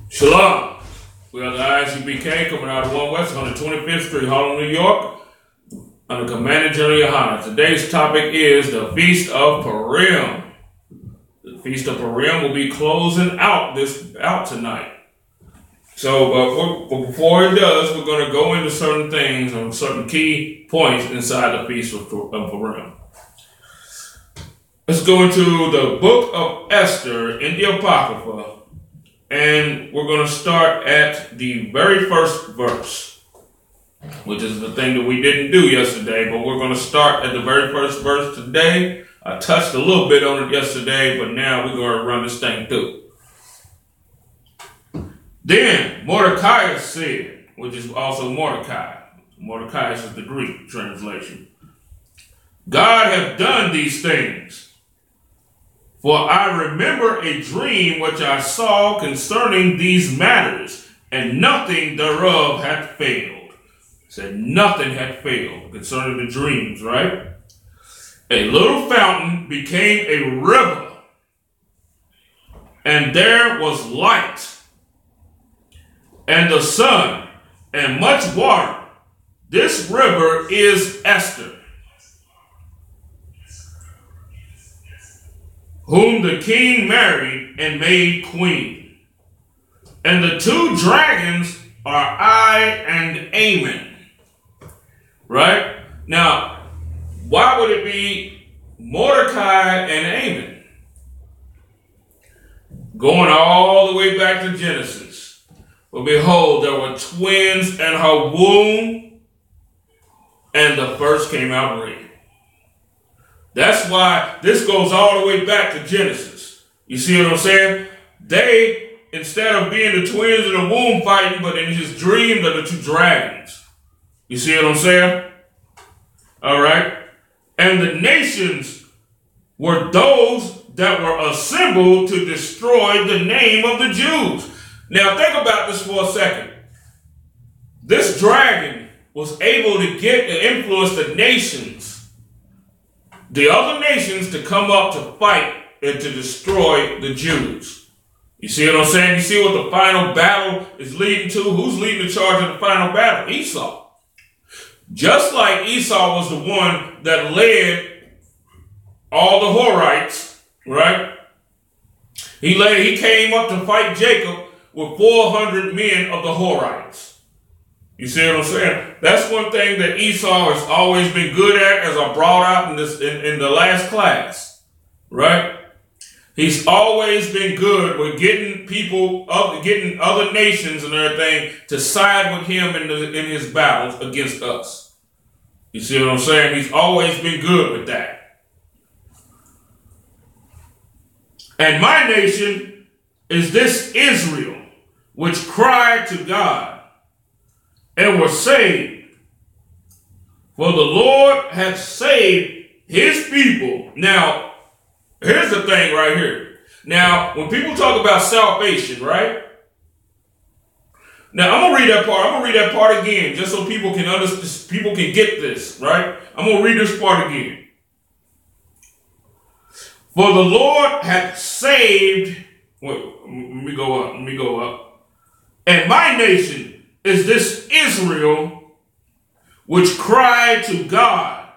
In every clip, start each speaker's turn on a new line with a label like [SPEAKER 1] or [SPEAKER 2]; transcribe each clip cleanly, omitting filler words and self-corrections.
[SPEAKER 1] Shalom. We are the ISUBK coming out of 1 West 125th Street, Harlem, New York, under Commander General Yohana. Today's topic is the Feast of Purim. The Feast of Purim will be closing out tonight. So, but before it does, we're going to go into certain things on certain key points inside the Feast of Purim. Let's go into the book of Esther in the Apocrypha. And we're going to start at the very first verse, which is the thing that we didn't do yesterday, but we're going to start at the very first verse today. I touched a little bit on it yesterday, but now we're going to run this thing through. Then Mordecai said, which is also Mordecai. Mordecai is the Greek translation. God hath done these things. For I remember a dream which I saw concerning these matters, and nothing thereof hath failed. Said nothing hath failed concerning the dreams, right? A little fountain became a river, and there was light, and the sun, and much water. This river is Esther, whom the king married and made queen. And the two dragons are I and Ammon. Right? Now, why would it be Mordecai and Ammon? Going all the way back to Genesis. Well, behold, there were twins in her womb, and the first came out red. That's why this goes all the way back to Genesis. You see what I'm saying? They, instead of being the twins in the womb fighting, but in his dream, they're the two dragons. You see what I'm saying? All right. And the nations were those that were assembled to destroy the name of the Jews. Now think about this for a second. This dragon was able to get and influence the nations, the other nations, to come up to fight and to destroy the Jews. You see what I'm saying? You see what the final battle is leading to? Who's leading the charge of the final battle? Esau. Just like Esau was the one that led all the Horites, right? He came up to fight Jacob with 400 men of the Horites. You see what I'm saying? That's one thing that Esau has always been good at, as I brought out in the last class, right? He's always been good with getting getting other nations and everything to side with him in his battles against us. You see what I'm saying? He's always been good with that. And my nation is this Israel, which cried to God, and were saved. For the Lord hath saved his people. Now, here's the thing right here. Now, when people talk about salvation, right? Now, I'm going to read that part. I'm going to read that part again, just so people can understand, people can get this, right? I'm going to read this part again. For the Lord hath saved, wait, let me go up. And my nation is this Israel, which cried to God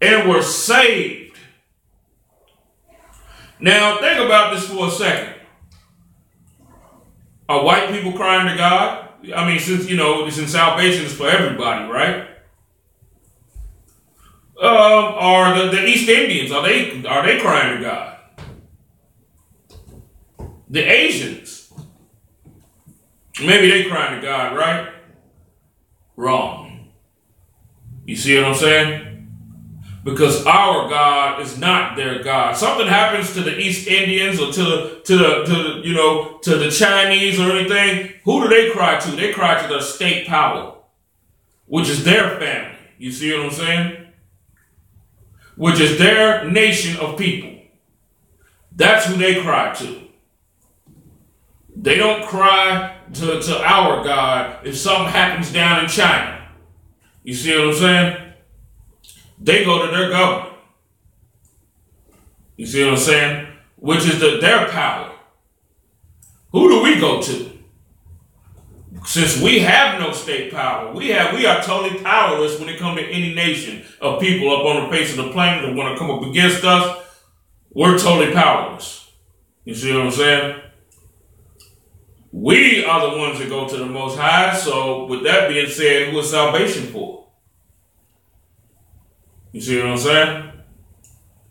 [SPEAKER 1] and were saved. Now, think about this for a second. Are white people crying to God? I mean, since salvation is for everybody, right? Are the East Indians, are they crying to God? The Asians, maybe they crying to God, right? Wrong. You see what I'm saying? Because our God is not their God. Something happens to the East Indians or to the Chinese or anything. Who do they cry to? They cry to their state power, which is their family. You see what I'm saying? Which is their nation of people. That's who they cry to. They don't cry to our God if something happens down in China. You see what I'm saying? They go to their government. You see what I'm saying? Which is their power. Who do we go to? Since we have no state power, we are totally powerless when it comes to any nation of people up on the face of the planet that want to come up against us. We're totally powerless. You see what I'm saying? We are the ones that go to the Most High. So with that being said, who is salvation for? You see what I'm saying?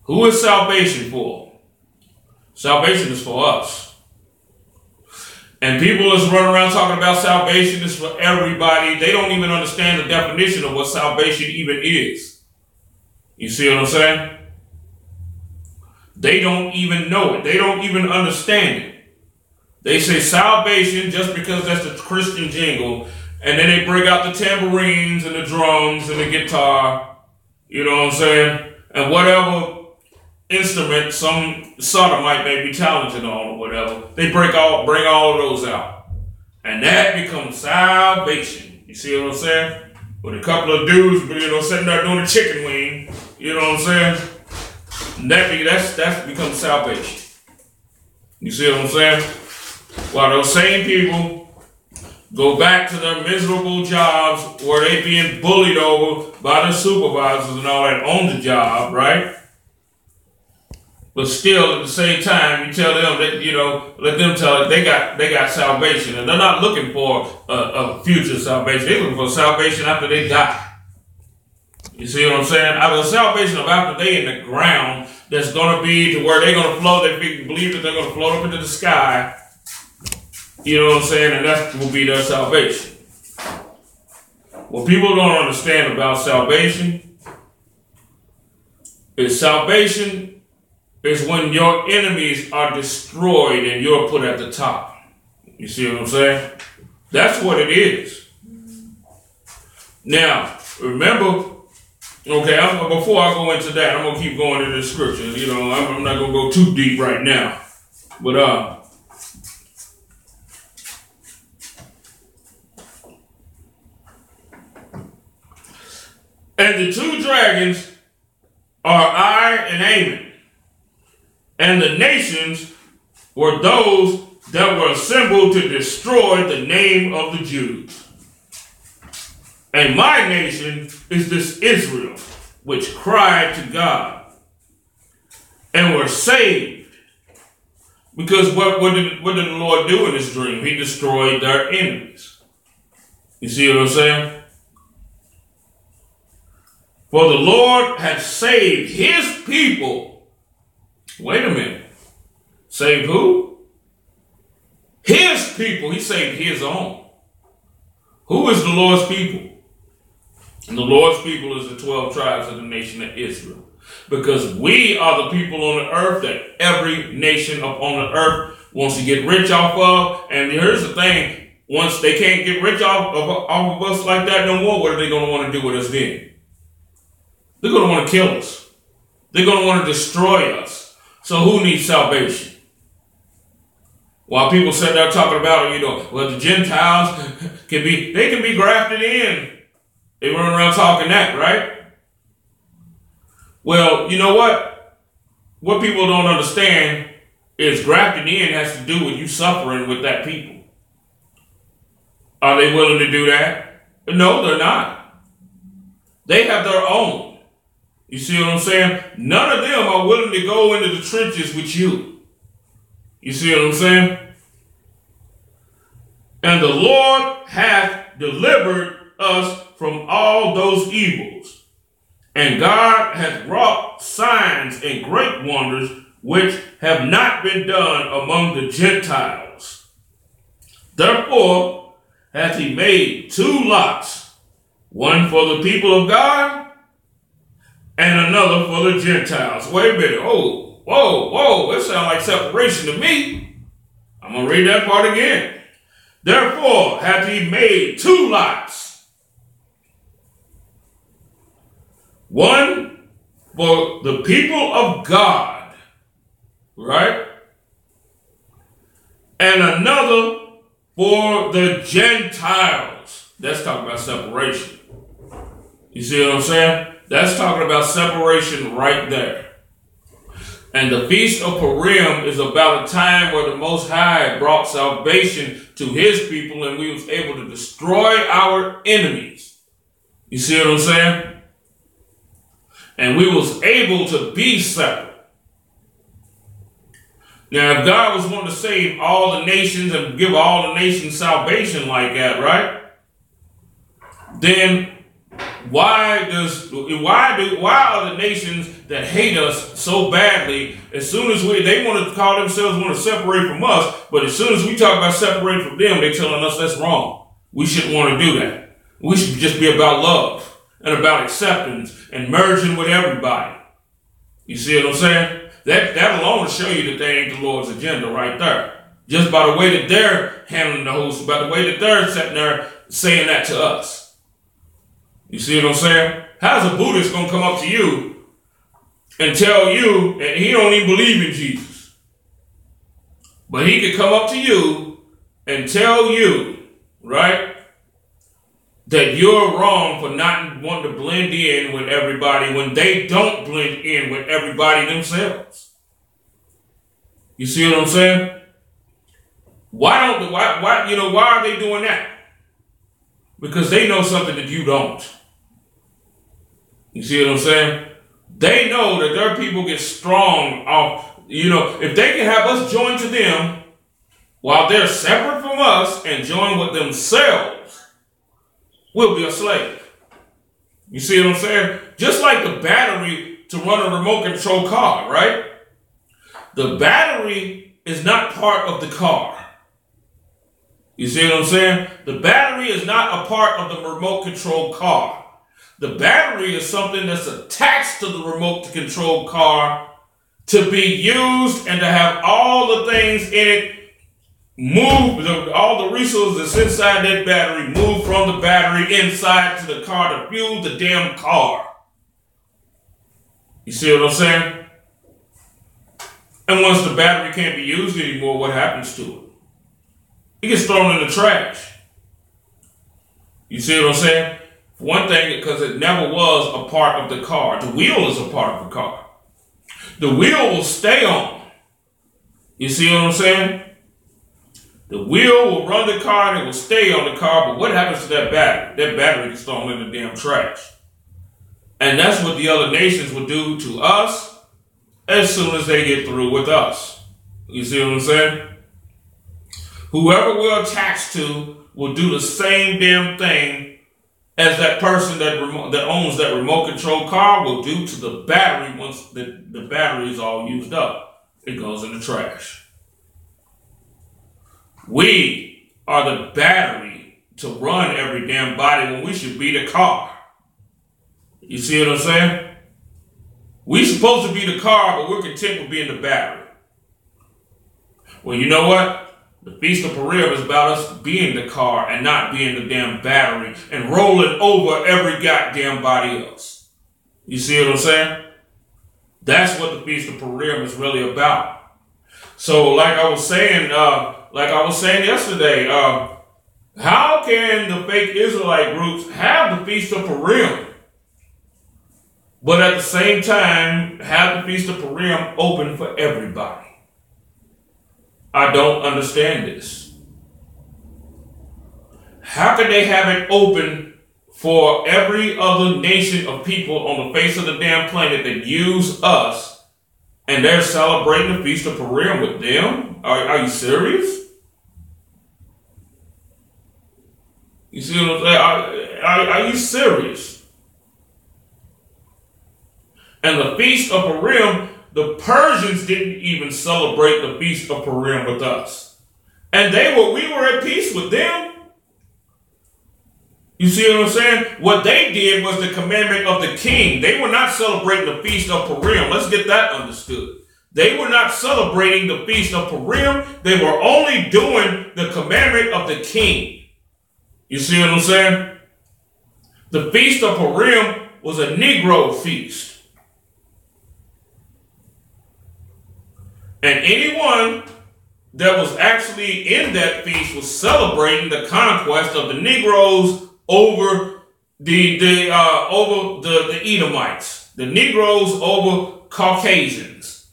[SPEAKER 1] Who is salvation for? Salvation is for us. And people is running around talking about salvation is for everybody. They don't even understand the definition of what salvation even is. You see what I'm saying? They don't even know it. They don't even understand it. They say salvation just because that's the Christian jingle. And then they bring out the tambourines and the drums and the guitar. You know what I'm saying? And whatever instrument some sodomite may be talented on or whatever, they bring all of those out. And that becomes salvation. You see what I'm saying? With a couple of dudes, sitting there doing a chicken wing. You know what I'm saying? And that becomes salvation. You see what I'm saying? While those same people go back to their miserable jobs where they being bullied over by their supervisors and all that on the job, right? But still, at the same time, you tell them that, let them tell it they got salvation. And they're not looking for a future salvation. They're looking for salvation after they die. You see what I'm saying? After salvation of after they in the ground, that's going to be to where they're going to float. They believe that they're going to float up into the sky. You know what I'm saying? And that will be their salvation. What people don't understand about salvation is when your enemies are destroyed and you're put at the top. You see what I'm saying? That's what it is. Now, remember, before I go into that, I'm going to keep going into the scripture. I'm not going to go too deep right now. But, and the two dragons are I and Amen. And the nations were those that were assembled to destroy the name of the Jews. And my nation is this Israel, which cried to God and were saved. Because what did the Lord do in this dream? He destroyed their enemies. You see what I'm saying? For the Lord had saved his people. Wait a minute. Saved who? His people. He saved his own. Who is the Lord's people? And the Lord's people is the 12 tribes of the nation of Israel. Because we are the people on the earth that every nation upon the earth wants to get rich off of. And here's the thing. Once they can't get rich off of us like that no more, what are they going to want to do with us then? They're going to want to kill us. They're going to want to destroy us. So who needs salvation? While people sit there talking about, the Gentiles can be grafted in. They run around talking that, right? Well, you know what? What people don't understand is grafted in has to do with you suffering with that people. Are they willing to do that? No, they're not. They have their own. You see what I'm saying? None of them are willing to go into the trenches with you. You see what I'm saying? And the Lord hath delivered us from all those evils. And God hath wrought signs and great wonders which have not been done among the Gentiles. Therefore hath he made two lots, one for the people of God and another for the Gentiles. Wait a minute. Oh, whoa. That sounds like separation to me. I'm going to read that part again. Therefore hath he made two lots. One for the people of God, right? And another for the Gentiles. That's talking about separation. You see what I'm saying? That's talking about separation right there. And the Feast of Purim is about a time where the Most High brought salvation to his people and we was able to destroy our enemies. You see what I'm saying? And we was able to be separate. Now, if God was wanting to save all the nations and give all the nations salvation like that, right? Then why are the nations that hate us so badly, as soon as they want to call themselves, want to separate from us, but as soon as we talk about separating from them, they're telling us that's wrong. We shouldn't want to do that. We should just be about love and about acceptance and merging with everybody. You see what I'm saying? That alone will show you that they ain't the Lord's agenda right there. Just by the way that they're handling the host, by the way that they're sitting there saying that to us. You see what I'm saying? How's a Buddhist going to come up to you and tell you, and he don't even believe in Jesus, but he could come up to you and tell you, right, that you're wrong for not wanting to blend in with everybody when they don't blend in with everybody themselves. You see what I'm saying? Why are they doing that? Because they know something that you don't. You see what I'm saying? They know that their people get strong off, if they can have us join to them while they're separate from us and join with themselves, we'll be a slave. You see what I'm saying? Just like the battery to run a remote control car, right? The battery is not part of the car. You see what I'm saying? The battery is not a part of the remote control car. The battery is something that's attached to the remote control car to be used and to have all the things in it move, all the resources that's inside that battery move from the battery inside to the car to fuel the damn car. You see what I'm saying? And once the battery can't be used anymore, what happens to it? It gets thrown in the trash. You see what I'm saying? For one thing, because it never was a part of the car. The wheel is a part of the car. The wheel will stay on. You see what I'm saying? The wheel will run the car and it will stay on the car, but what happens to that battery? That battery gets thrown in the damn trash. And that's what the other nations will do to us as soon as they get through with us. You see what I'm saying? Whoever we're attached to will do the same damn thing as that person that owns that remote control car will do to the battery once the battery is all used up. It goes in the trash. We are the battery to run every damn body when we should be the car. You see what I'm saying? We're supposed to be the car, but we're content with being the battery. Well, you know what? The Feast of Purim is about us being the car and not being the damn battery and rolling over every goddamn body else. You see what I'm saying? That's what the Feast of Purim is really about. So, like I was saying yesterday, how can the fake Israelite groups have the Feast of Purim, but at the same time have the Feast of Purim open for everybody? I don't understand this. How can they have it open for every other nation of people on the face of the damn planet that use us, and they're celebrating the Feast of Purim with them? Are you serious? You see what I'm saying? Are you serious? And the Feast of Purim, the Persians didn't even celebrate the Feast of Purim with us. And we were at peace with them. You see what I'm saying? What they did was the commandment of the king. They were not celebrating the Feast of Purim. Let's get that understood. They were not celebrating the Feast of Purim. They were only doing the commandment of the king. You see what I'm saying? The Feast of Purim was a Negro feast. And anyone that was actually in that feast was celebrating the conquest of the Negroes over the Edomites, the Negroes over Caucasians.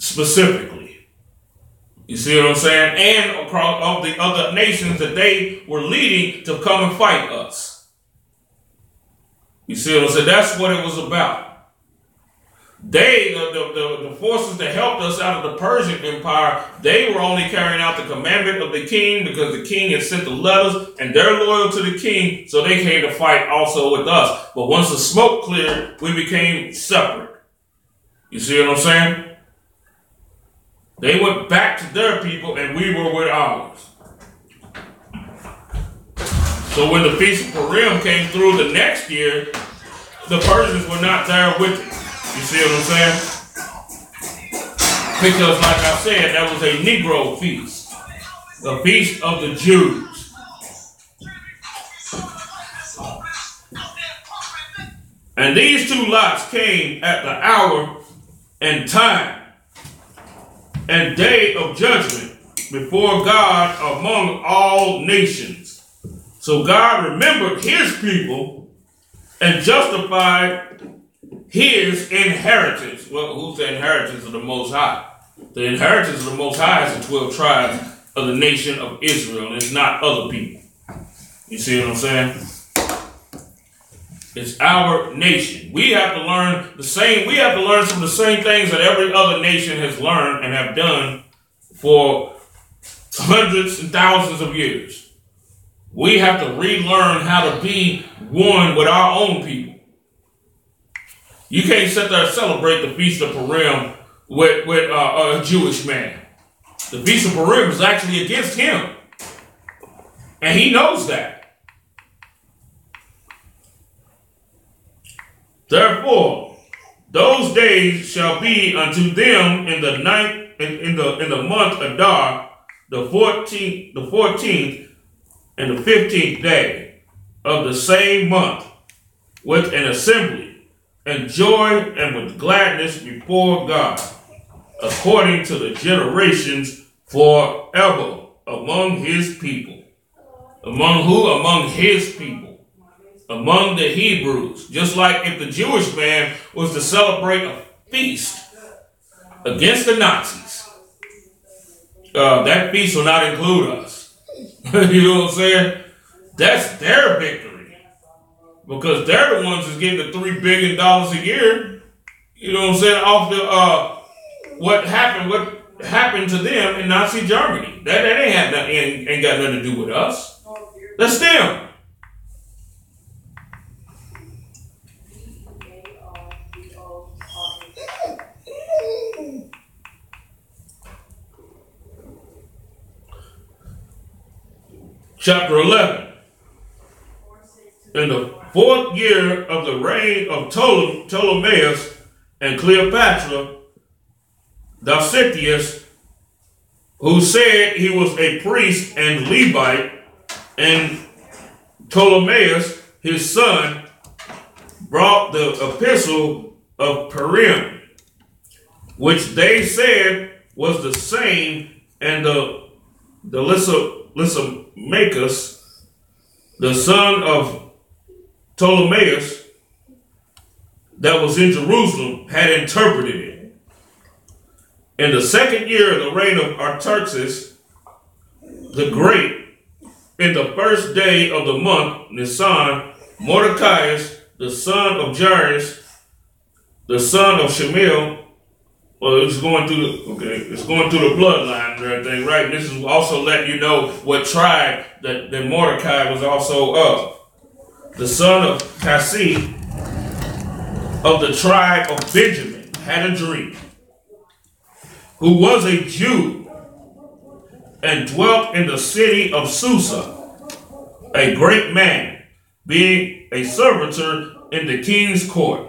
[SPEAKER 1] specifically. You see what I'm saying? And across all the other nations that they were leading to come and fight us. You see what I'm saying? That's what it was about. They, the forces that helped us out of the Persian Empire, they were only carrying out the commandment of the king because the king had sent the letters and they're loyal to the king, so they came to fight also with us. But once the smoke cleared, we became separate. You see what I'm saying? They went back to their people and we were with ours. So when the Feast of Purim came through the next year, the Persians were not there with it. You see what I'm saying? Because like I said, that was a Negro feast. The Feast of the Jews. And these two lots came at the hour and time and day of judgment before God among all nations. So God remembered his people and justified his inheritance. Well, who's the inheritance of the Most High? The inheritance of the Most High is the 12 tribes of the nation of Israel, and it's not other people. You see what I'm saying? It's our nation. We have to learn the same. We have to learn some of the same things that every other nation has learned and have done for hundreds and thousands of years. We have to relearn how to be one with our own people. You can't sit there and celebrate the Feast of Purim with a Jewish man. The Feast of Purim is actually against him. And he knows that. Therefore, those days shall be unto them in the ninth in the month Adar, the 14th and the 15th day of the same month, with an assembly and joy and with gladness before God, according to the generations forever among his people. Among who? Among his people. Among the Hebrews. Just like if the Jewish man was to celebrate a feast against the Nazis, that feast will not include us. You know what I'm saying? That's their victory. Because they're the ones that's getting the $3 billion a year. You know what I'm saying? Off the what happened to them in Nazi Germany. That ain't got nothing to do with us. That's them. Chapter 11. In the 4th year of the reign of Ptolemaeus and Cleopatra, Dositheus, who said he was a priest and Levite, and Ptolemaeus, his son, brought the epistle of Purim, which they said was the same, and the Lysimachus, the son of Ptolemaeus, that was in Jerusalem, had interpreted it. In the 2nd year of the reign of Artaxerxes the Great, in the 1st day of the month Nisan, Mordecai, the son of Jairus, the son of Shemiel, well, it's going through the bloodline and everything, right? And this is also letting you know what tribe that Mordecai was also of. The son of Kassi of the tribe of Benjamin had a dream, who was a Jew and dwelt in the city of Susa, a great man, being a servitor in the king's court.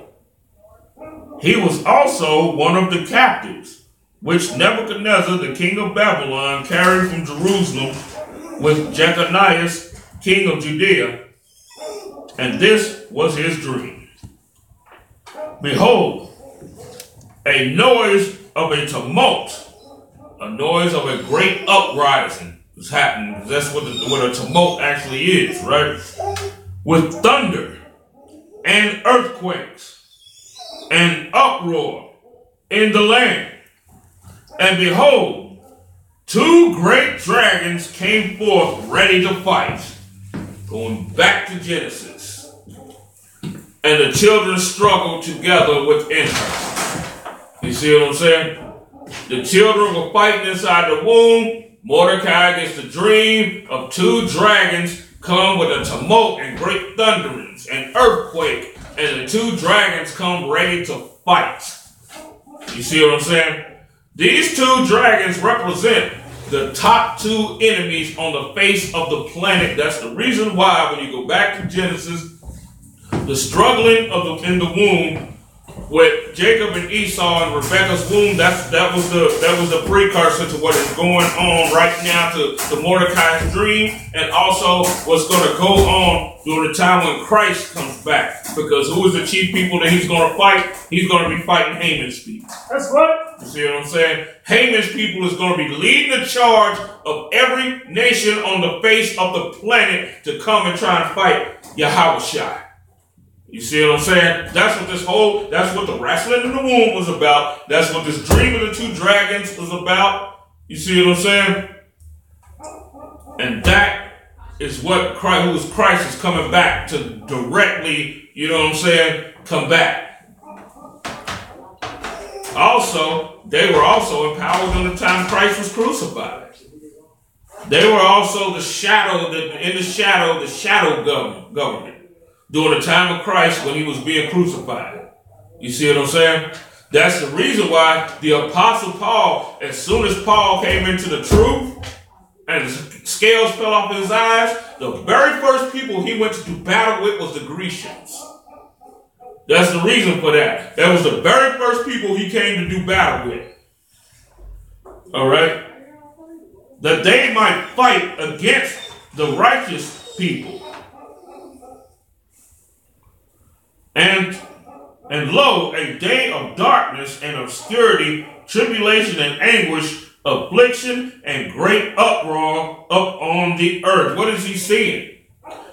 [SPEAKER 1] He was also one of the captives, which Nebuchadnezzar, the king of Babylon, carried from Jerusalem with Jeconias, king of Judea. And this was his dream. Behold, a noise of a tumult, a noise of a great uprising is happening. That's what a tumult actually is, right? With thunder and earthquakes and uproar in the land. And behold, two great dragons came forth ready to fight. Going back to Genesis. And the children struggled together within her. You see what I'm saying? The children were fighting inside the womb. Mordecai gets the dream of two dragons come with a tumult and great thunderings and earthquake. And the two dragons come ready to fight. You see what I'm saying? These two dragons represent the top two enemies on the face of the planet. That's the reason why when you go back to Genesis, the struggling in the womb with Jacob and Esau and Rebekah's womb, that was the precursor to what is going on right now to Mordecai's dream, and also what's going to go on during the time when Christ comes back. Because who is the chief people that he's going to fight? He's going to be fighting Haman's people. That's right. You see what I'm saying? Haman's people is going to be leading the charge of every nation on the face of the planet to come and try and fight Yahushua. You see what I'm saying? That's what the wrestling in the womb was about. That's what this dream of the two dragons was about. You see what I'm saying? And that is what Christ is coming back to directly, you know what I'm saying, combat. Also, they were also empowered in the time Christ was crucified. They were also the shadow government. During the time of Christ when he was being crucified. You see what I'm saying? That's the reason why the Apostle Paul, as soon as Paul came into the truth and the scales fell off his eyes, the very first people he went to do battle with was the Grecians. That's the reason for that. That was the very first people he came to do battle with. All right? That they might fight against the righteous people. And lo, a day of darkness and obscurity, tribulation and anguish, affliction and great uproar up on the earth. What is he seeing?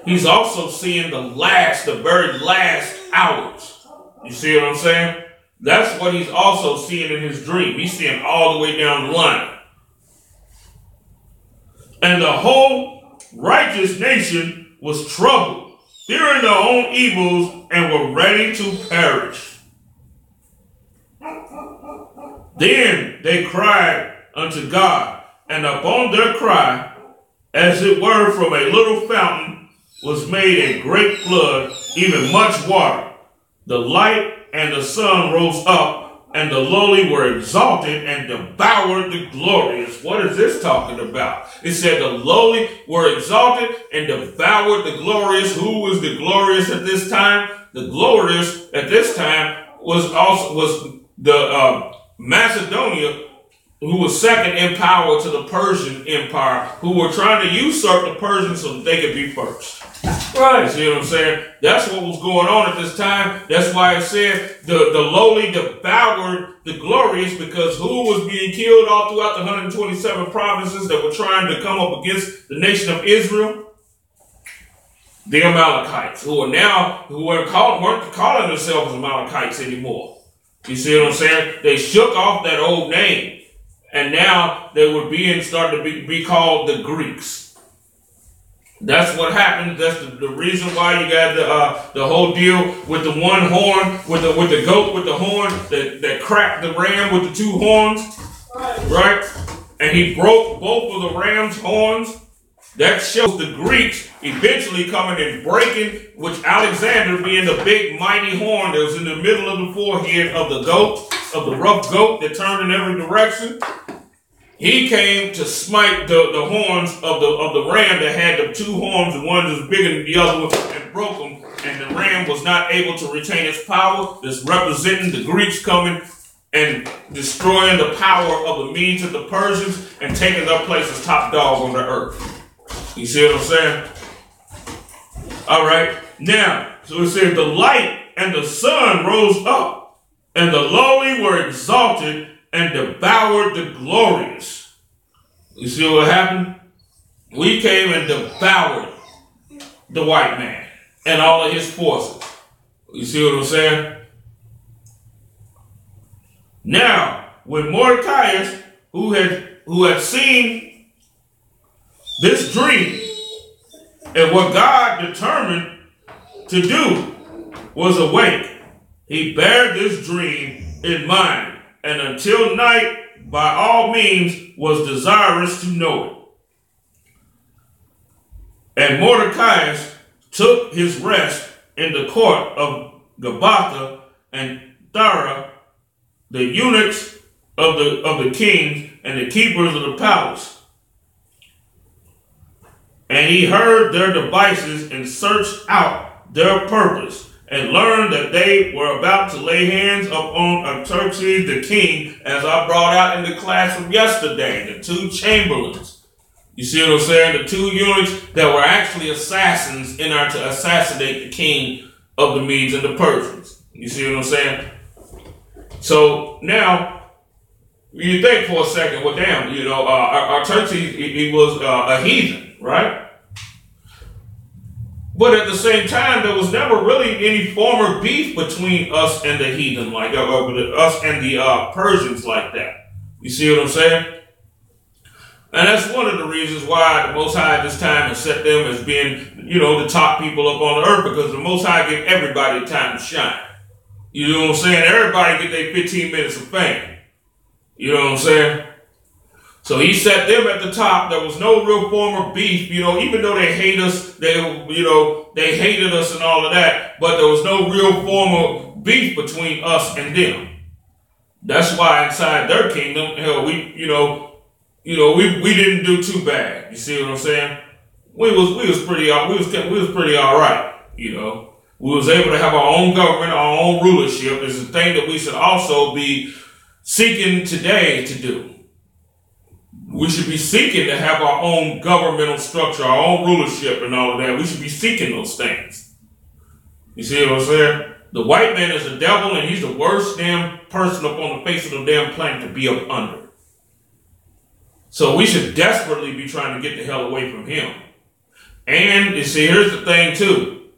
[SPEAKER 1] He's also seeing the very last hours. You see what I'm saying? That's what he's also seeing in his dream. He's seeing all the way down the line. And the whole righteous nation was troubled, fearing their own evils, and were ready to perish. Then they cried unto God, and upon their cry, as it were from a little fountain, was made a great flood, even much water. The light and the sun rose up, and the lowly were exalted and devoured the glorious. What is this talking about? It said the lowly were exalted and devoured the glorious. Who was the glorious at this time? The glorious at this time was the Macedonia, who was second in power to the Persian Empire, who were trying to usurp the Persians so that they could be first. Right. You see what I'm saying? That's what was going on at this time. That's why it said the lowly devoured the glorious, because who was being killed all throughout the 127 provinces that were trying to come up against the nation of Israel? The Amalekites, who weren't calling themselves Amalekites anymore. You see what I'm saying? They shook off that old name, and now they were starting to be called the Greeks. That's what happened. That's the reason why you got the whole deal with the one horn, with the goat with the horn that cracked the ram with the two horns, right? And he broke both of the ram's horns. That shows the Greeks eventually coming and breaking, which Alexander being the big mighty horn that was in the middle of the forehead of the goat, of the rough goat that turned in every direction. He came to smite the horns of the ram that had the two horns, and one was bigger than the other one, and broke them. And the ram was not able to retain its power. This representing the Greeks coming and destroying the power of the Medes and the Persians and taking their place as top dogs on the earth. You see what I'm saying? All right. Now, so it says the light and the sun rose up, and the lowly were exalted and devoured the glorious. You see what happened? We came and devoured the white man and all of his forces. You see what I'm saying? Now, when Mordecai who had seen this dream, and what God determined to do was awake. He bare this dream in mind, and until night, by all means, was desirous to know it. And Mordecai took his rest in the court of Gabbatha, and Thara, the eunuchs of the king and the keepers of the palace. And he heard their devices and searched out their purpose, and learned that they were about to lay hands upon Artaxerxes the king, as I brought out in the class from yesterday, the two chamberlains. You see what I'm saying? The two eunuchs that were actually assassins in order to assassinate the king of the Medes and the Persians. You see what I'm saying? So now, you think for a second, well, damn, Artaxerxes, he was a heathen, right? But at the same time, there was never really any former beef between us and the heathen, like us and the Persians like that. You see what I'm saying? And that's one of the reasons why the Most High at this time has set them as being, the top people up on the earth, because the Most High give everybody time to shine. You know what I'm saying? Everybody get their 15 minutes of fame. You know what I'm saying? So he set them at the top. There was no real former beef, even though they hate us, they hated us and all of that, but there was no real former beef between us and them. That's why inside their kingdom, hell, we didn't do too bad. You see what I'm saying? We was pretty all right. We was able to have our own government, our own rulership. Is a thing that we should also be seeking today to do. We should be seeking to have our own governmental structure, our own rulership and all of that. We should be seeking those things. You see what I'm saying? The white man is the devil, and he's the worst damn person up on the face of the damn planet to be up under. So we should desperately be trying to get the hell away from him. And you see, here's the thing too.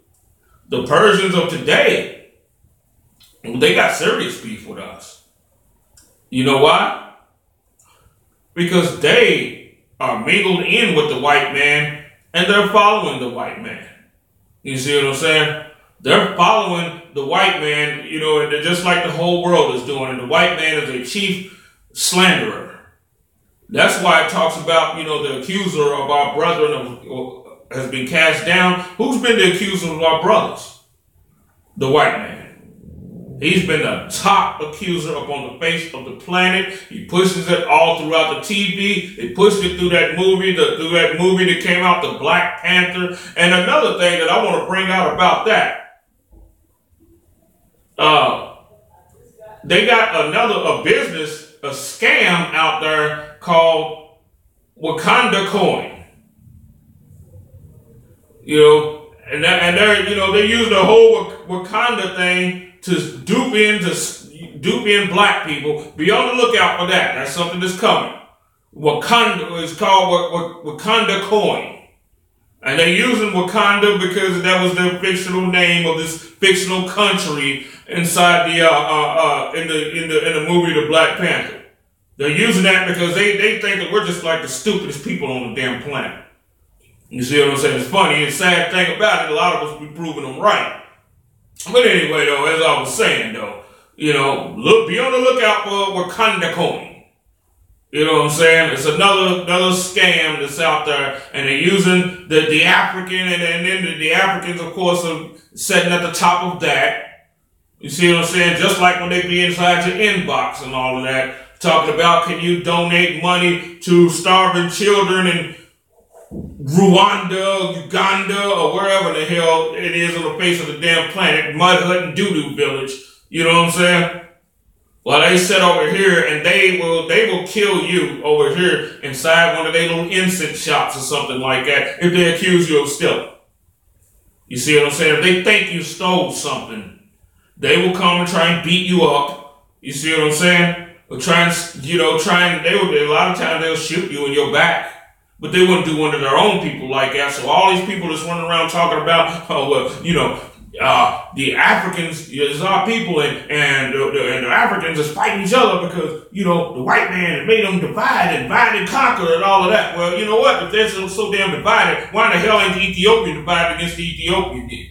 [SPEAKER 1] The Persians of today, they got serious beef with us. You know why? Because they are mingled in with the white man, and they're following the white man. You see what I'm saying? They're following the white man, and they're just like the whole world is doing. And the white man is a chief slanderer. That's why it talks about, the accuser of our brethren has been cast down. Who's been the accuser of our brothers? The white man. He's been the top accuser upon the face of the planet. He pushes it all throughout the TV. They pushed it through that movie, that came out, the Black Panther. And another thing that I want to bring out about that, they got a business, a scam out there called Wakanda Coin. And they use the whole Wakanda thing to dupe in black people. Be on the lookout for that. That's something that's coming. Wakanda is called Wakanda Coin. And they're using Wakanda because that was their fictional name of this fictional country inside in the movie The Black Panther. They're using that because they think that we're just like the stupidest people on the damn planet. You see what I'm saying? It's funny. And sad thing about it, a lot of us be proving them right. But anyway, though, as I was saying, though, be on the lookout for Wakanda Coin. You know what I'm saying? It's another scam that's out there, and they're using the African, and then the Africans, of course, are sitting at the top of that. You see what I'm saying? Just like when they be inside your inbox and all of that, talking about, can you donate money to starving children in Rwanda, Uganda, or wherever the hell it is on the face of the damn planet, Mud Hut and Doo-Doo Village. You know what I'm saying? Well, they sit over here and they will kill you over here inside one of their little incense shops or something like that if they accuse you of stealing. You see what I'm saying? If they think you stole something, they will come and try and beat you up. You see what I'm saying? Or a lot of times they'll shoot you in your back. But they wouldn't do one of their own people like that. So all these people that's running around talking about, The Africans is our people, and the Africans is fighting each other because, you know, the white man made them divide and conquer and all of that. Well, you know what? If they're so damn divided, why in the hell ain't the Ethiopian divided against the Ethiopian then?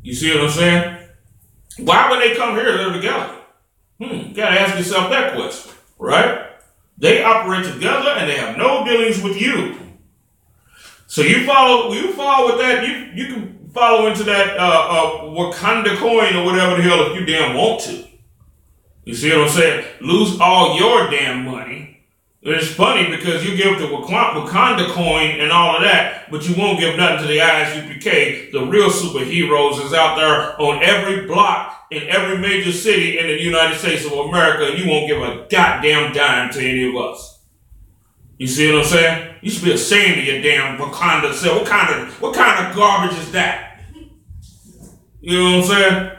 [SPEAKER 1] You see what I'm saying? Why would they come here to live together? You gotta ask yourself that question, right? They operate together and they have no dealings with you. So you follow with that, you can follow into that Wakanda coin or whatever the hell if you damn want to. You see what I'm saying? Lose all your damn money. It's funny because you give the Wakanda coin and all of that, but you won't give nothing to the ISUPK. The real superheroes is out there on every block in every major city in the United States of America, and you won't give a goddamn dime to any of us. You see what I'm saying? You should be ashamed of your damn Wakanda self. What kind of garbage is that? You know what I'm saying?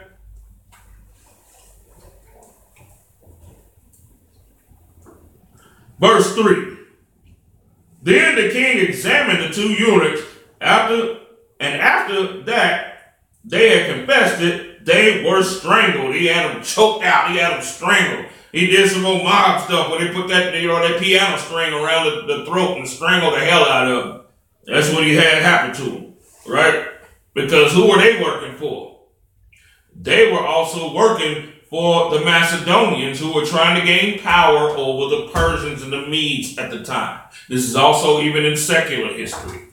[SPEAKER 1] Verse 3. Then the king examined the two eunuchs after that they had confessed it, they were strangled. He had them choked out. He had them strangled. He did some old mob stuff where they put that piano string around the throat and strangled the hell out of him. That's what he had happen to him, right? Because who were they working for? They were also working for the Macedonians, who were trying to gain power over the Persians and the Medes at the time. This is also even in secular history.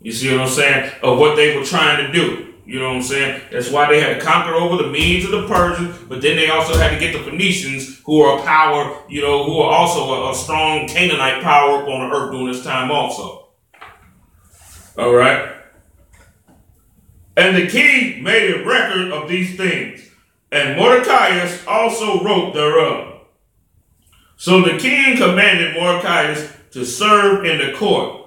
[SPEAKER 1] You see what I'm saying? Of what they were trying to do. You know what I'm saying? That's why they had to conquer over the Medes and the Persians, but then they also had to get the Phoenicians, who are a power, you know, who are also a strong Canaanite power up on the earth during this time also. All right? And the king made a record of these things, and Mordecai also wrote thereof. So the king commanded Mordecai to serve in the court,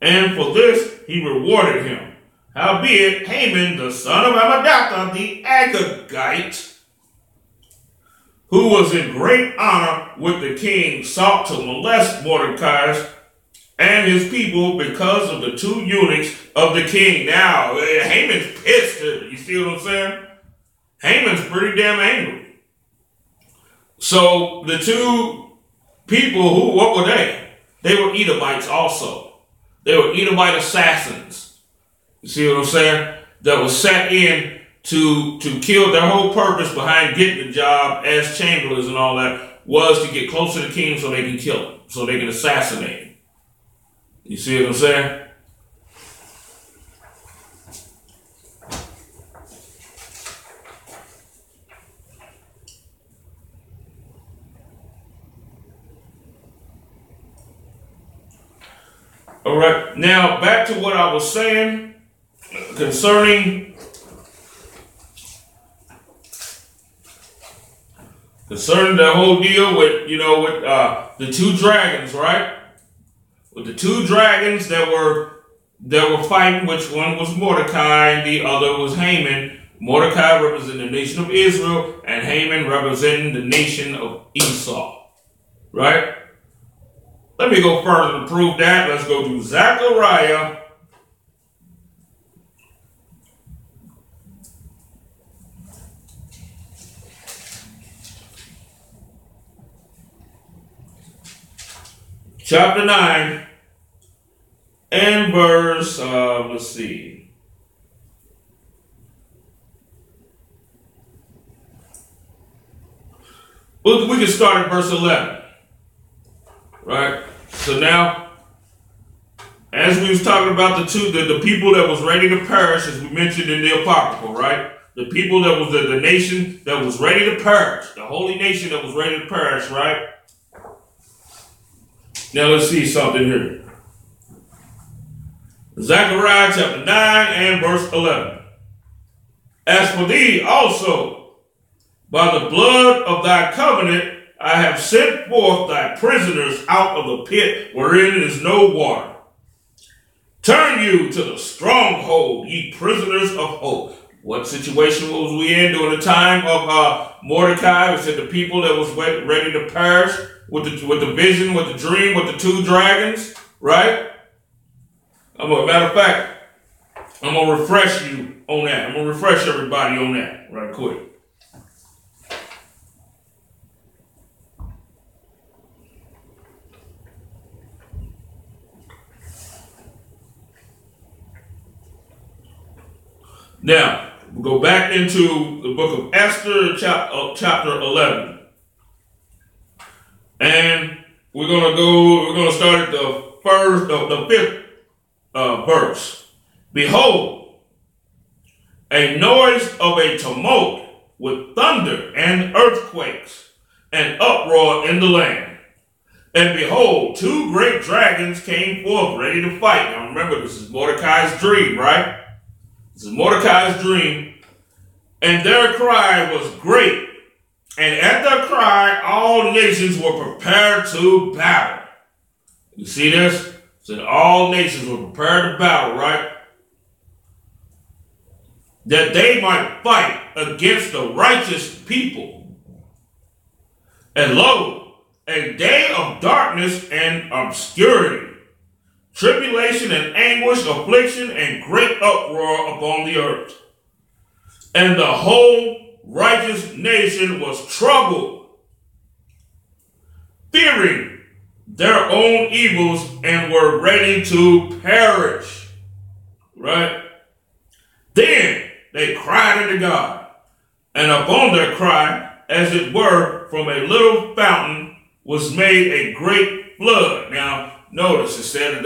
[SPEAKER 1] and for this he rewarded him. Howbeit, Haman, the son of Hammedatha, the Agagite, who was in great honor with the king, sought to molest Mordecai and his people because of the two eunuchs of the king. Now, Haman's pissed. You see what I'm saying? Haman's pretty damn angry. So the two people, what were they? They were Edomites also. They were Edomite assassins. You see what I'm saying? That was set in to kill. Their whole purpose behind getting the job as chamberlains and all that was to get close to the king so they can kill him, so they can assassinate him. You see what I'm saying? All right. Now, back to what I was saying concerning the whole deal with, with the two dragons, right? With the two dragons that were fighting, which one was Mordecai and the other was Haman. Mordecai representing the nation of Israel and Haman representing the nation of Esau, right? Let me go further to prove that. Let's go to Zechariah chapter 9 and verse, let's see. We can start at verse 11. Right? So now, as we was talking about the people that was ready to perish, as we mentioned in the Apocryphal, right? The people that was the nation that was ready to perish, the holy nation that was ready to perish, right? Now let's see something here. Zechariah chapter 9 and verse 11. As for thee also, by the blood of thy covenant, I have sent forth thy prisoners out of the pit wherein is no water. Turn you to the stronghold, ye prisoners of hope. What situation was we in during the time of Mordecai? We said the people that was ready to perish with the vision, with the dream, with the two dragons, right? Matter of fact, I'm going to refresh you on that. I'm going to refresh everybody on that right quick. Now, we'll go back into the book of Esther, chapter 11. And we're going to start at the fifth verse. Behold, a noise of a tumult with thunder and earthquakes and uproar in the land. And behold, two great dragons came forth ready to fight. Now remember, this is Mordecai's dream, right? This is Mordecai's dream. And their cry was great. And at their cry, all nations were prepared to battle. You see this? It said all nations were prepared to battle, right? That they might fight against the righteous people. And lo, a day of darkness and obscurity, tribulation and anguish, affliction and great uproar upon the earth. And the whole righteous nation was troubled, fearing their own evils, and were ready to perish. Right? Then they cried unto God, and upon their cry, as it were, from a little fountain was made a great flood. Now, notice it said that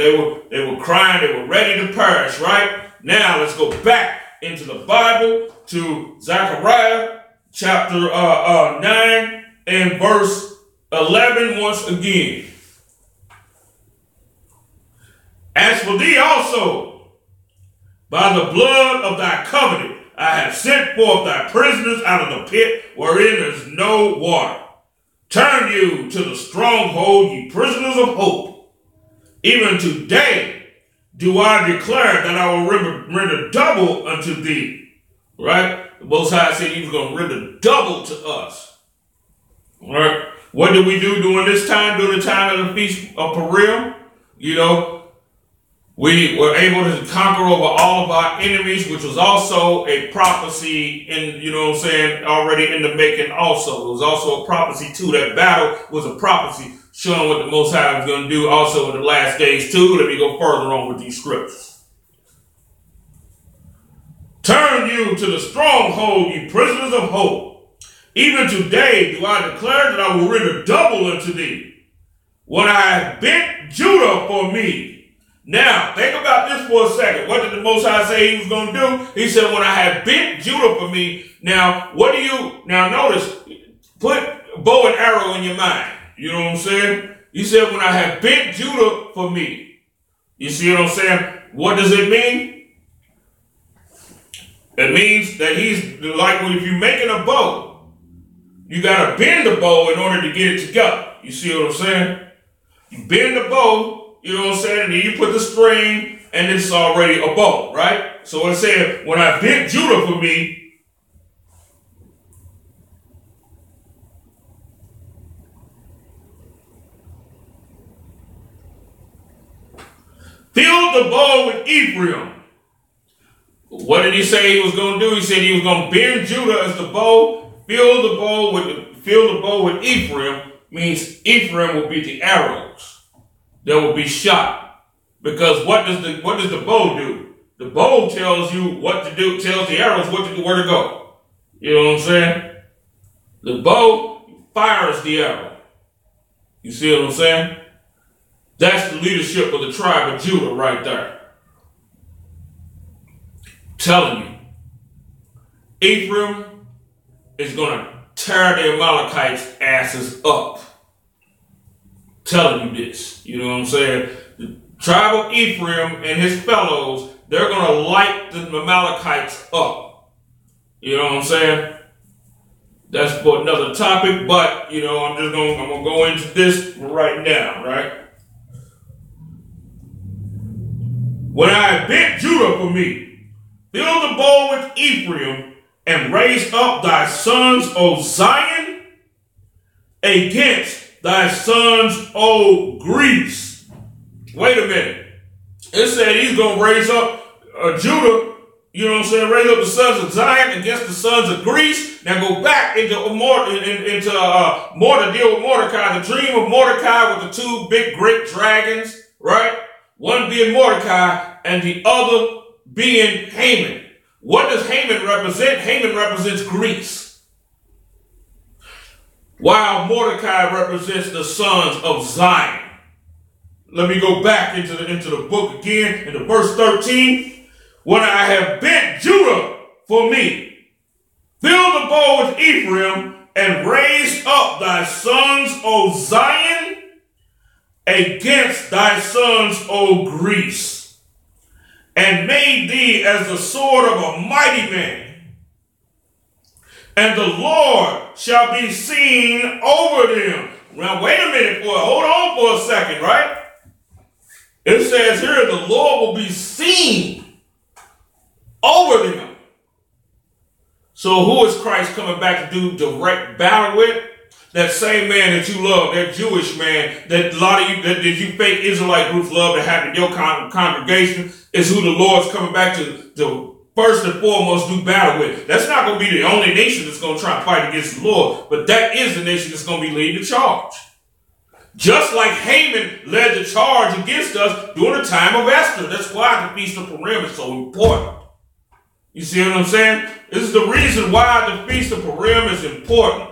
[SPEAKER 1] they were crying, they were ready to perish, right? Now, let's go back into the Bible to Zechariah chapter 9 and verse 11 once again. As for thee also, by the blood of thy covenant, I have sent forth thy prisoners out of the pit wherein there is no water. Turn you to the stronghold, ye prisoners of hope. Even today do I declare that I will render double unto thee. Right? The Most High said he was going to render double to us. All right? What did we do during this time, during the time of the Feast of Purim? You know, we were able to conquer over all of our enemies, which was also a prophecy in, you know what I'm saying, already in the making also. It was also a prophecy too. That battle was a prophecy showing what the Most High was going to do also in the last days too. Let me go further on with these scriptures. Turn you to the stronghold, ye prisoners of hope. Even today do I declare that I will render double unto thee, when I have bent Judah for me. Now, think about this for a second. What did the Most High say he was going to do? He said, when I have bent Judah for me. Now, now notice, put bow and arrow in your mind. You know what I'm saying? He said, when I have bent Judah for me. You see what I'm saying? What does it mean? It means that he's like if you're making a bow, you got to bend the bow in order to get it together. You see what I'm saying? You bend the bow. You know what I'm saying? And then you put the string, and it's already a bow, right? So it said, when I bent Judah for me, filled the bow with Ephraim. What did he say he was going to do? He said he was going to bend Judah as the bow, fill the bow with Ephraim, means Ephraim will be the arrows that will be shot. Because what does the bow do? The bow tells you what to do, tells the arrows where to go. You know what I'm saying? The bow fires the arrow. You see what I'm saying? That's the leadership of the tribe of Judah right there. Telling you, Ephraim is going to tear the Amalekites' asses up. Telling you this. You know what I'm saying? The tribe of Ephraim and his fellows, they're going to light the Amalekites up. You know what I'm saying? That's for another topic, but, you know, I'm going to go into this right now, right? When I bent Judah for me, fill the bowl with Ephraim, and raise up thy sons, O Zion, against thy sons, O Greece. Wait a minute. It said he's going to raise up Judah, you know what I'm saying, raise up the sons of Zion against the sons of Greece. Now go back into more to deal with Mordecai. The dream of Mordecai with the two big great dragons, right? One being Mordecai and the other being Haman. What does Haman represent? Haman represents Greece, while Mordecai represents the sons of Zion. Let me go back into the book again, into verse 13. When I have bent Judah for me, fill the bow with Ephraim, and raised up thy sons, O Zion, against thy sons, O Greece, and made thee as the sword of a mighty man. And the Lord shall be seen over them. Now, wait a minute, boy. Hold on for a second, right? It says here, the Lord will be seen over them. So who is Christ coming back to do direct battle with? That same man that you love, that Jewish man, that a lot of you, that you fake Israelite groups love to have in your congregation, is who the Lord's coming back to first and foremost do battle with. That's not going to be the only nation that's going to try and fight against the Lord, but that is the nation that's going to be leading the charge. Just like Haman led the charge against us during the time of Esther. That's why the Feast of Purim is so important. You see what I'm saying? This is the reason why the Feast of Purim is important.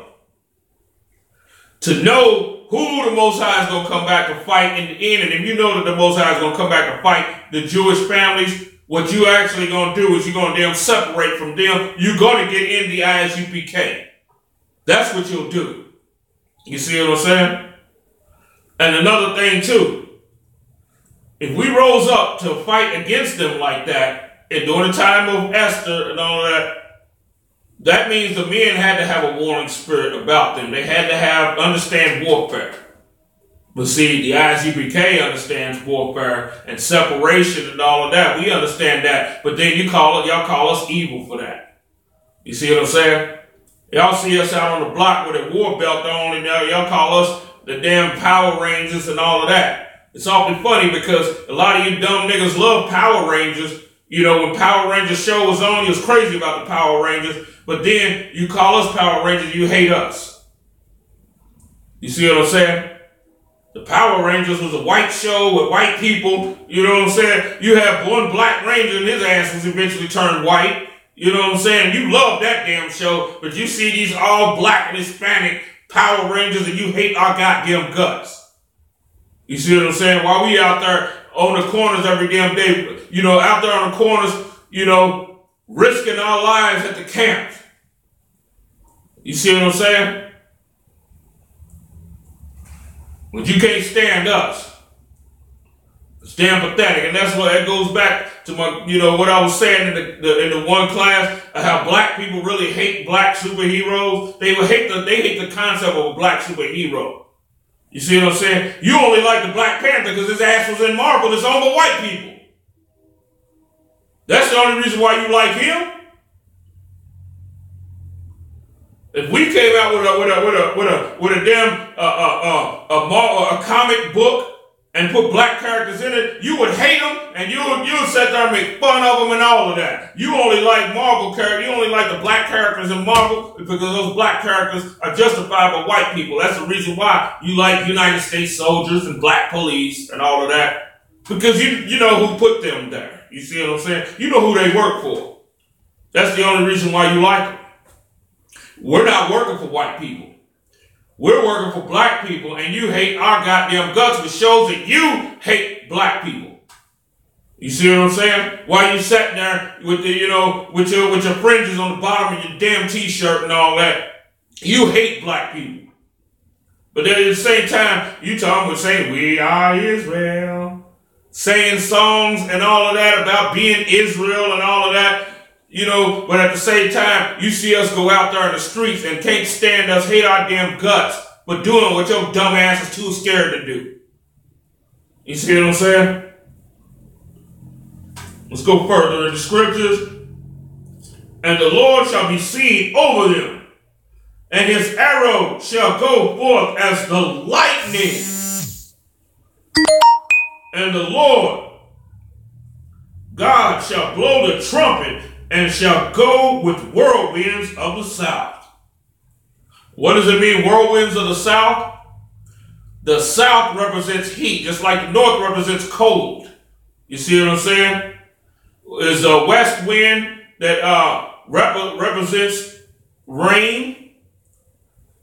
[SPEAKER 1] To know who the Most High is going to come back to fight in the end. And if you know that the Most High is going to come back to fight the Jewish families, what you actually going to do is you're going to separate from them. You're going to get in the ISUPK. That's what you'll do. You see what I'm saying? And another thing too, if we rose up to fight against them like that, and during the time of Esther and all that, that means the men had to have a warring spirit about them. They had to understand warfare. But see, the ISUPK understands warfare and separation and all of that. We understand that. But then y'all call us evil for that. You see what I'm saying? Y'all see us out on the block with a war belt on, and y'all call us the damn Power Rangers and all of that. It's awfully funny because a lot of you dumb niggas love Power Rangers. You know, when Power Rangers show was on, you was crazy about the Power Rangers. But then you call us Power Rangers, you hate us. You see what I'm saying? The Power Rangers was a white show with white people. You know what I'm saying? You have one black ranger and his ass was eventually turned white. You know what I'm saying? You love that damn show, but you see these all black and Hispanic Power Rangers and you hate our goddamn guts. You see what I'm saying? While we out there on the corners every damn day, you know, out there on the corners, you know, risking our lives at the camps. You see what I'm saying? But you can't stand us. It's damn pathetic. And that's what it goes back to my, you know, what I was saying in the one class, how black people really hate black superheroes. They hate the concept of a black superhero. You see what I'm saying? You only like the Black Panther because his ass was in Marvel. It's owned by white people. That's the only reason why you like him. If we came out with a damn a comic book and put black characters in it, you would hate them and you would sit there and make fun of them and all of that. You only like Marvel characters. You only like the black characters in Marvel because those black characters are justified by white people. That's the reason why you like United States soldiers and black police and all of that, because you know who put them there. You see what I'm saying? You know who they work for. That's the only reason why you like them. We're not working for white people. We're working for black people, and you hate our goddamn guts, which shows that you hate black people. You see what I'm saying? While you sitting there with the, you know, with your fringes on the bottom of your damn t-shirt and all that, you hate black people. But then at the same time, you talking about saying we are Israel, saying songs and all of that about being Israel and all of that. You know, but at the same time, you see us go out there in the streets and can't stand us, hate our damn guts, but doing what your dumb ass is too scared to do. You see what I'm saying? Let's go further in the scriptures. And the Lord shall be seen over them, and his arrow shall go forth as the lightning. And the Lord God shall blow the trumpet and shall go with whirlwinds of the south. What does it mean, whirlwinds of the south? The south represents heat, just like the north represents cold. You see what I'm saying? There's a west wind that represents rain,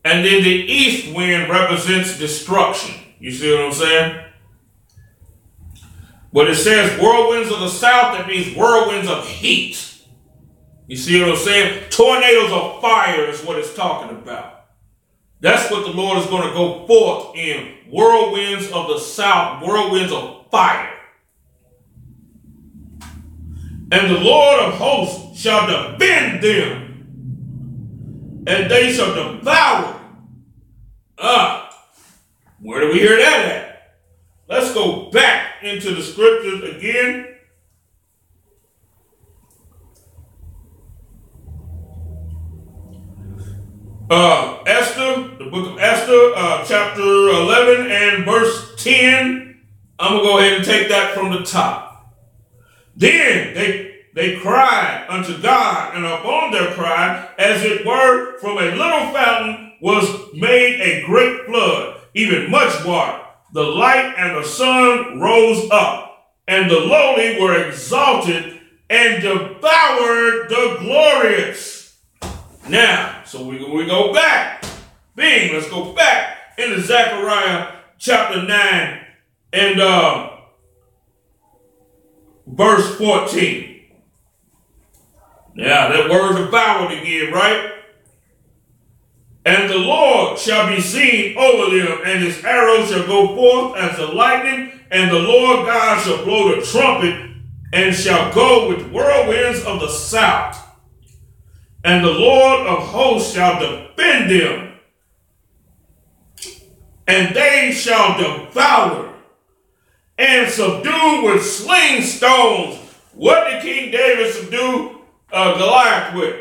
[SPEAKER 1] and then the east wind represents destruction. You see what I'm saying? But it says whirlwinds of the south, that means whirlwinds of heat. You see what I'm saying? Tornadoes of fire is what it's talking about. That's what the Lord is going to go forth in. Whirlwinds of the south, whirlwinds of fire. And the Lord of hosts shall defend them, and they shall devour. Where do we hear that at? Let's go back into the scriptures again. Esther, the book of Esther, chapter 11 and verse 10. I'm going to go ahead and take that from the top. Then they cried unto God, and upon their cry, as it were, from a little fountain was made a great flood, even much water. The light and the sun rose up, and the lowly were exalted, and devoured the glorious. Now, so we go back. Let's go back into Zechariah chapter 9 and verse 14. Now, that word devoured again, right? And the Lord shall be seen over them, and his arrows shall go forth as the lightning, and the Lord God shall blow the trumpet, and shall go with whirlwinds of the south. And the Lord of hosts shall defend them, and they shall devour and subdue with sling stones. What did King David subdue Goliath with?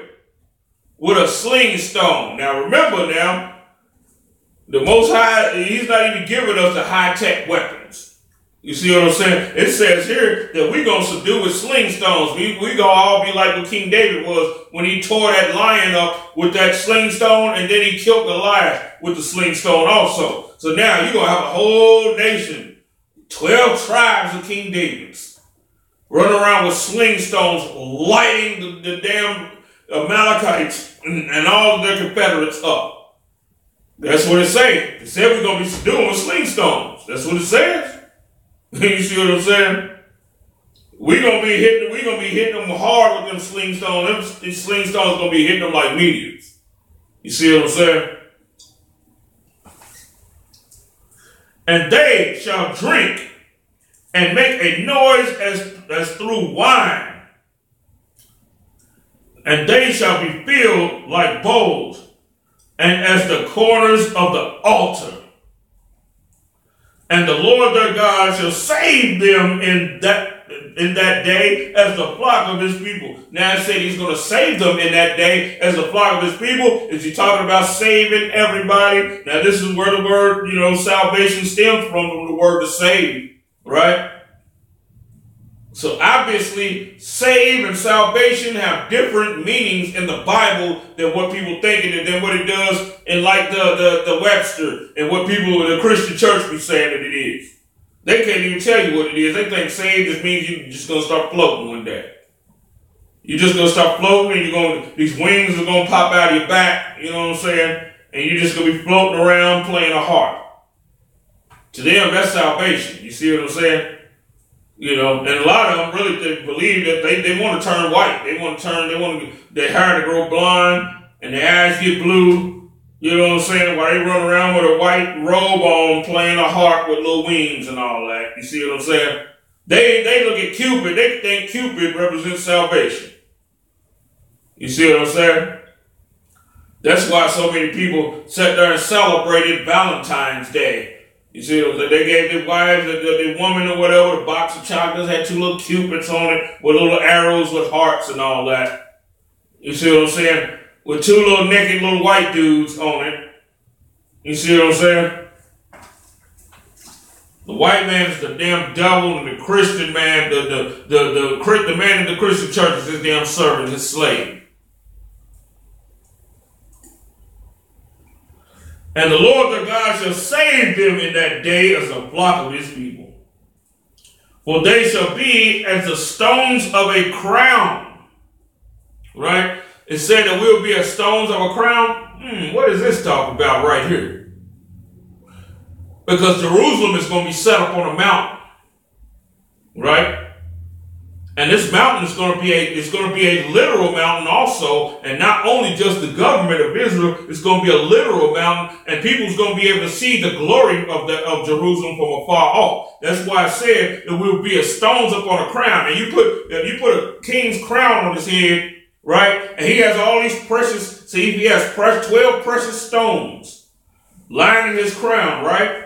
[SPEAKER 1] With a sling stone. Now remember now, the Most High, he's not even giving us the high-tech weapons. You see what I'm saying? It says here that we're going to subdue with sling stones. We're going to all be like what King David was when he tore that lion up with that sling stone, and then he killed Goliath with the sling stone also. So now you're going to have a whole nation, 12 tribes of King David's, running around with sling stones, lighting the damn Amalekites and all of their Confederates up. That's what it says. It said we're going to be subduing with sling stones. That's what it says. You see what I'm saying? We're gonna be hitting them hard with them sling stones. These sling stones gonna be hitting them like meteors. You see what I'm saying? And they shall drink and make a noise as through wine. And they shall be filled like bowls, and as the corners of the altar. And the Lord their God shall save them in that day as the flock of his people. Now I said he's going to save them in that day as the flock of his people. Is he talking about saving everybody? Now this is where the word, salvation stems from the word to save, right? So obviously, save and salvation have different meanings in the Bible than what people think, and than what it does in like the Webster and what people in the Christian church be saying that it is. They can't even tell you what it is. They think save just means you're just going to start floating one day. You're just going to start floating, and these wings are going to pop out of your back, you know what I'm saying? And you're just going to be floating around playing a harp. To them, that's salvation. You see what I'm saying? And a lot of them really they believe that they want to turn white. They want their hair to grow blonde and their eyes get blue. You know what I'm saying? While they run around with a white robe on, playing a harp with little wings and all that. You see what I'm saying? They look at Cupid. They think Cupid represents salvation. You see what I'm saying? That's why so many people sat there and celebrated Valentine's Day. You see, they gave their wives, the woman or whatever, a box of chocolates, had two little cupids on it with little arrows with hearts and all that. You see what I'm saying? With two little naked little white dudes on it. You see what I'm saying? The white man is the damn devil, and the Christian man, the man in the Christian church is his damn servant, his slave. And the Lord their God shall save them in that day as a flock of his people. For they shall be as the stones of a crown. Right? It said that we'll be as stones of a crown. What is this talk about right here? Because Jerusalem is going to be set up on a mountain. Right? And this mountain is going to be a literal mountain also, and not only just the government of Israel, it's going to be a literal mountain, and people's going to be able to see the glory of Jerusalem from afar off. That's why I said that we'll be as stones upon a crown. And you put a king's crown on his head, right? And he has all these precious, see, he has 12 precious stones lining his crown, right?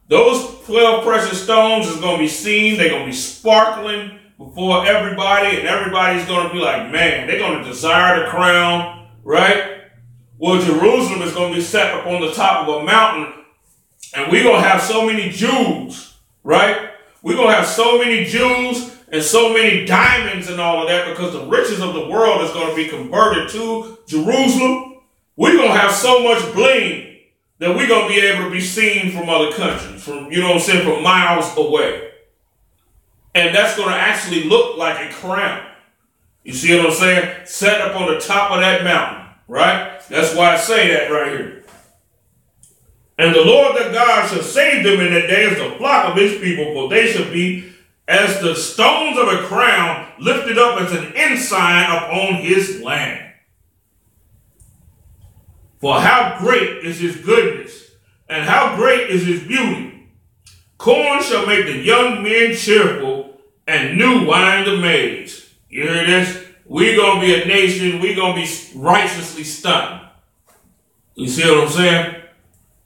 [SPEAKER 1] Those 12 precious stones is going to be seen. They're going to be sparkling before everybody, and everybody's going to be like, man, they're going to desire the crown, right? Well, Jerusalem is going to be set up on the top of a mountain, and we're going to have so many Jews, right? We're going to have so many Jews and so many diamonds and all of that, because the riches of the world is going to be converted to Jerusalem. We're going to have so much bling that we're going to be able to be seen from other countries, from, from miles away. And that's going to actually look like a crown. You see what I'm saying? Set up on the top of that mountain, right? That's why I say that right here. And the Lord their God shall save them in that day as the flock of his people, for they shall be as the stones of a crown lifted up as an ensign upon his land. For how great is his goodness, and how great is his beauty. Corn shall make the young men cheerful, and new wine the maids. You hear this? We're going to be a nation, we're going to be righteously stunting. You see what I'm saying?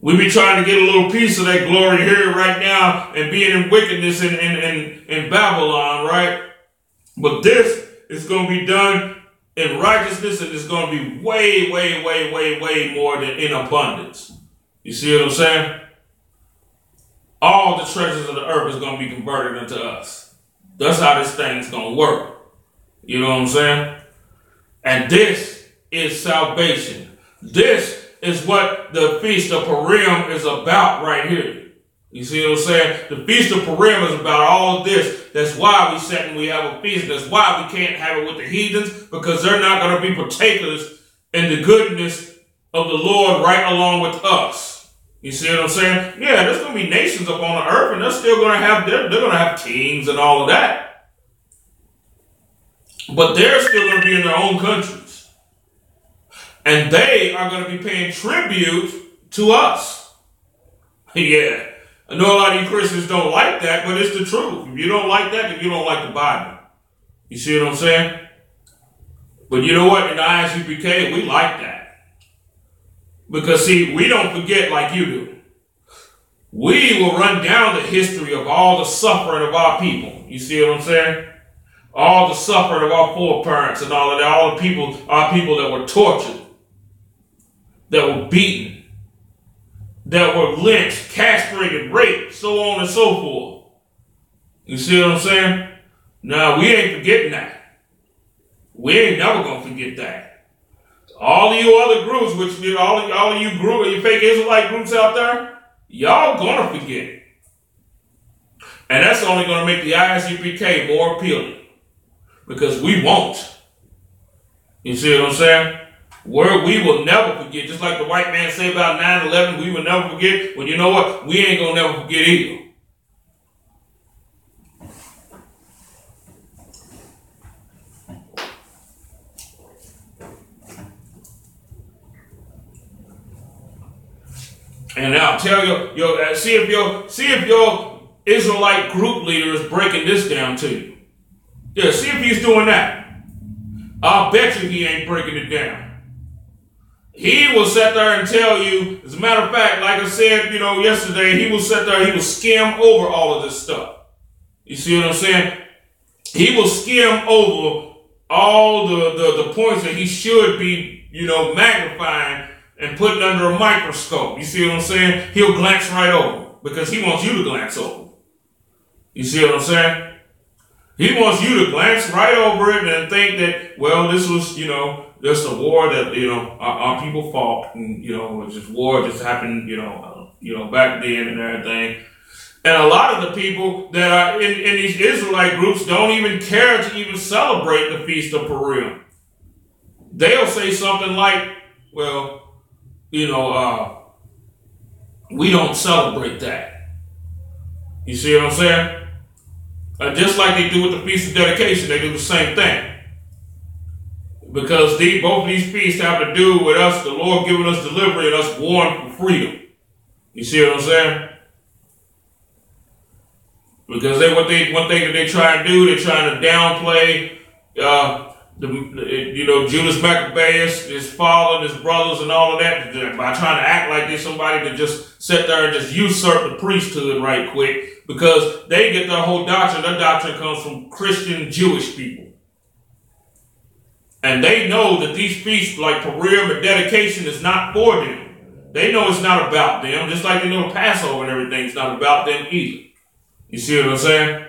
[SPEAKER 1] We be trying to get a little piece of that glory here right now, and being in wickedness in Babylon, right? But this is going to be done in righteousness, and it's going to be way, way, way, way, way more than in abundance. You see what I'm saying? All the treasures of the earth is going to be converted into us. That's how this thing's going to work. You know what I'm saying? And this is salvation. This is what the Feast of Purim is about right here. You see what I'm saying? The Feast of Purim is about all of this. That's why we sit and we have a feast. That's why we can't have it with the heathens, because they're not going to be partakers in the goodness of the Lord right along with us. You see what I'm saying? Yeah, there's going to be nations up on the earth, and they're still going to have, they're going to have kings and all of that. But they're still going to be in their own countries. And they are going to be paying tribute to us. Yeah. I know a lot of you Christians don't like that, but it's the truth. If you don't like that, then you don't like the Bible. You see what I'm saying? But you know what? In the ISUPK, we like that. Because, see, we don't forget like you do. We will run down the history of all the suffering of our people. You see what I'm saying? All the suffering of our foreparents and all of that. All the people, our people that were tortured, that were beaten, that were lynched, castrated, raped, so on and so forth. You see what I'm saying? Now, we ain't forgetting that. We ain't never going to forget that. All of you other groups, which all of you group, you fake Israelite groups out there, y'all going to forget. And that's only going to make the ISUPK more appealing. Because we won't. You see what I'm saying? Where we will never forget, just like the white man said about 9/11, we will never forget. Well, you know what? We ain't going to never forget either. And I'll tell you, see if your Israelite group leader is breaking this down to you. Yeah, see if he's doing that. I'll bet you he ain't breaking it down. He will sit there and tell you, as a matter of fact, like I said, yesterday, he will sit there, he will skim over all of this stuff. You see what I'm saying? He will skim over all the points that he should be, magnifying and putting under a microscope. You see what I'm saying? He'll glance right over. because he wants you to glance over. You see what I'm saying? He wants you to glance right over it and think that, well, this was, just a war that, our people fought, and, it was just war just happened, back then and everything. And a lot of the people that are in these Israelite groups don't even care to even celebrate the Feast of Purim. They'll say something like, well, we don't celebrate that. You see what I'm saying? Just like they do with the Feast of Dedication, they do the same thing. Because both of these feasts have to do with us, the Lord giving us delivery and us warring for freedom. You see what I'm saying? Because one thing that they try and do, they're trying to downplay, Judas Maccabeus, his father, his brothers, and all of that by trying to act like they're somebody to just sit there and just usurp the priesthood right quick, because they get their whole doctrine. Their doctrine comes from Christian Jewish people. And they know that these feasts like Purim and dedication is not for them. They know it's not about them, just like they know the Passover and everything is not about them either. You see what I'm saying?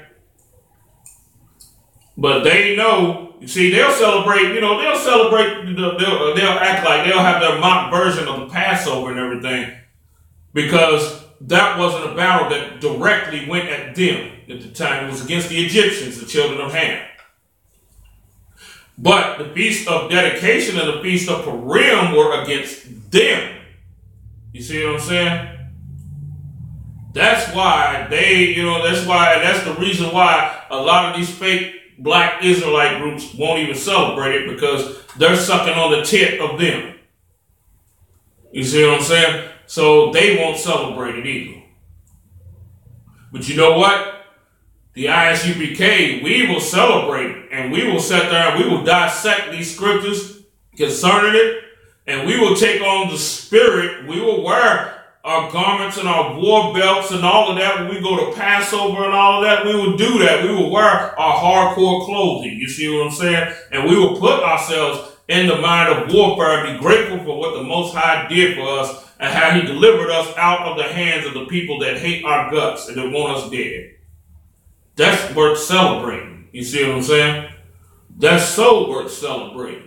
[SPEAKER 1] But they know, you see, they'll celebrate, they'll act like they'll have their mock version of the Passover and everything, because that wasn't a battle that directly went at them at the time. It was against the Egyptians, the children of Ham. But the Feast of Dedication and the Feast of Purim were against them. You see what I'm saying? That's why that's the reason why a lot of these fake black Israelite groups won't even celebrate it, because they're sucking on the tit of them. You see what I'm saying? So they won't celebrate it either. But you know what? The ISUPK, we will celebrate it, and we will sit there and we will dissect these scriptures concerning it, and we will take on the spirit. We will wear our garments and our war belts and all of that. When we go to Passover and all of that, we will do that. We will wear our hardcore clothing. You see what I'm saying? And we will put ourselves in the mind of warfare and be grateful for what the Most High did for us and how he delivered us out of the hands of the people that hate our guts and that want us dead. That's worth celebrating. You see what I'm saying? That's so worth celebrating.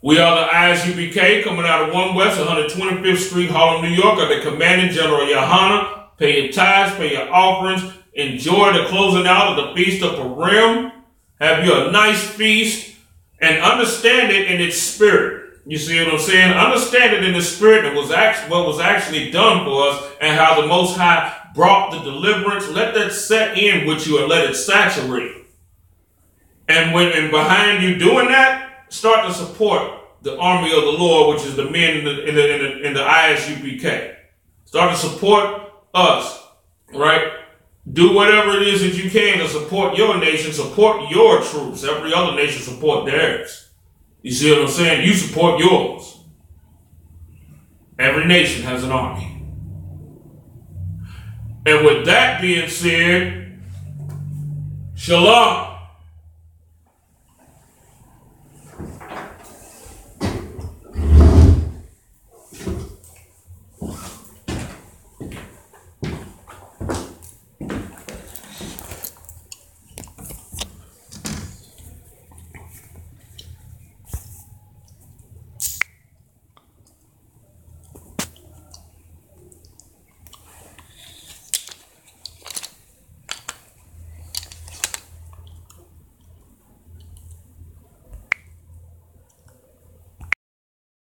[SPEAKER 1] We are the ISUPK, coming out of 1 West 125th Street, Harlem, New York, under Commanding General Yohana. Pay your tithes, pay your offerings. Enjoy the closing out of the Feast of Purim. Have you a nice feast, and understand it in its spirit. You see what I'm saying? Understand it in the spirit and what was actually done for us, and how the Most High brought the deliverance. Let that set in with you and let it saturate. And behind you doing that, start to support the army of the Lord, which is the men in the ISUPK. Start to support us, right? Do whatever it is that you can to support your nation, support your troops. Every other nation support theirs. You see what I'm saying? You support yours. Every nation has an army. And with that being said, shalom.